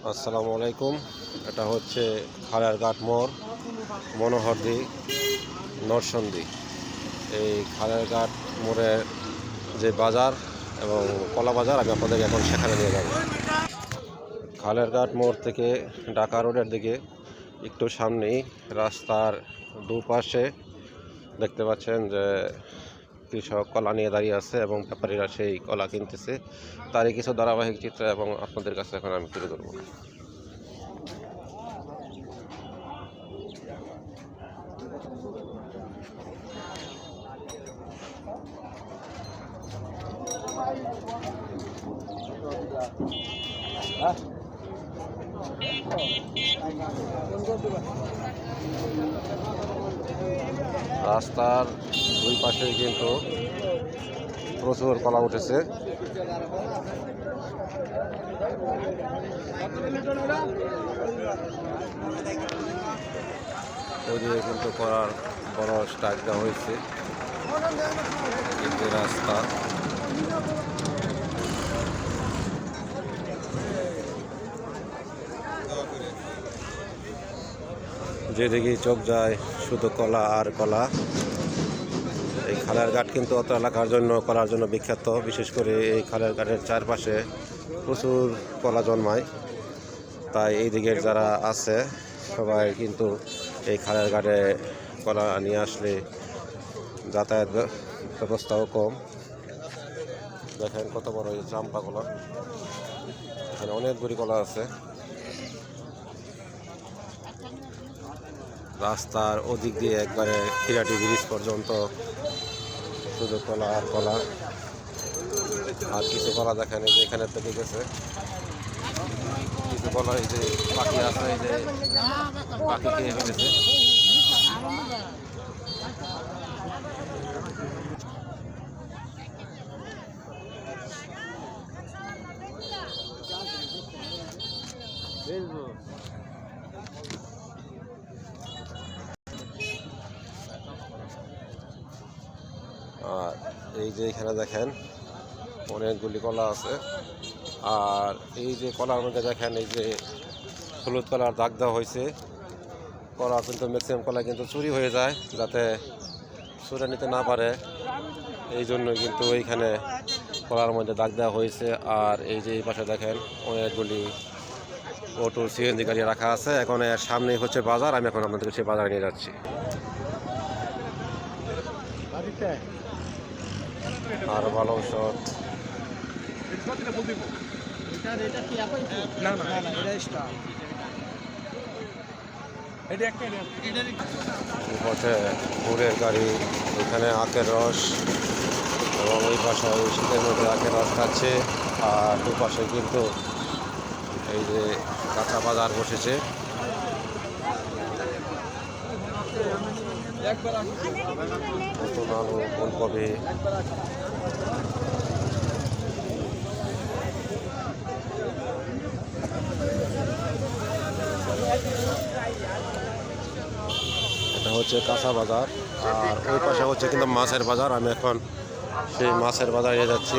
আসসালামু আলাইকুম। এটা হচ্ছে খালেরঘাট মোড়, মনোহরদী, নরসন্দী। এই খালেরঘাট মোড়ের যে বাজার এবং কলা বাজার, আমি আপনাদের এখন সেখানে নিয়ে যাব। খালেরঘাট মোড় থেকে ঢাকা রোডের দিকে একটু সামনেই রাস্তার দুপাশে দেখতে পাচ্ছেন যে কৃষক কলা নিয়ে দাঁড়িয়ে আছে এবং ব্যাপারীরা সেই কলা কিনতেছে। তারই কিছু ধারাবাহিক চিত্র এবং আপনাদের কাছে এখন আমি তুলে ধরবো। রাস্তার দুই পাশে কিন্তু প্রচুর কলা উঠেছে। ওইদিকে কিন্তু করার বড় স্টাক দেওয়া হয়েছে। কিন্তু রাস্তা যেদিকে চোখ যায় শুধু কলা আর কলা। এই খালেরঘাট কিন্তু অত এলাকার জন্য কলার জন্য বিখ্যাত। বিশেষ করে এই খালেরঘাটের চারপাশে প্রচুর কলা জন্মায়। তাই এই দিকের যারা আছে সবাই কিন্তু এই খালেরঘাটে কলা নিয়ে আসলে যাতায়াত ব্যবস্থাও কম। দেখেন কত বড় এই চাম্পা কলা, এখানে অনেকগুলি কলা আছে। রাস্তার ওদিক দিয়ে একবারে খিরাটি ব্রিজ পর্যন্ত শুধু কলা আর কলা। আর কিছু কলা দেখেন এই যে এখানে থেকে গেছে, কিছু কলা এই যে পাখি আছে, এই যে পাখি খেয়ে ফেলেছে। আর এই যে এখানে দেখেন অনেকগুলি কলা আছে। আর এই যে কলার মধ্যে দেখেন এই যে হলুদ কলার দাগ দেওয়া হয়েছে। কলা কিন্তু ম্যাক্সিমাম কলা কিন্তু চুরি হয়ে যায়, যাতে চুরে নিতে না পারে, এই জন্যই কিন্তু এইখানে কলার মধ্যে দাগ দেওয়া হয়েছে। আর এই যে এই পাশে দেখেন অনেকগুলি অটো সিএনজি গাড়ি রাখা আছে। এখন এর সামনেই হচ্ছে বাজার, আমি এখন আপনাদেরকে সেই বাজারে নিয়ে যাচ্ছি। আর ভালো শট পথে গুড়ের গাড়ি, এখানে আখের রস এবং ওই পাশে শীতের মধ্যে আখের রস খাচ্ছে। আর দুপাশে কিন্তু এই যে কাঁচা বাজার বসেছে। নতুন আলু, ফুলকপি, এটা হচ্ছে কাঁচা বাজার। আর ওই পাশে হচ্ছে কিন্তু মাছের বাজার। আমি এখন সেই মাছের বাজারে যাচ্ছি।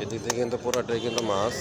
এদিক থেকে কিন্তু পুরোটাই কিন্তু মাছ।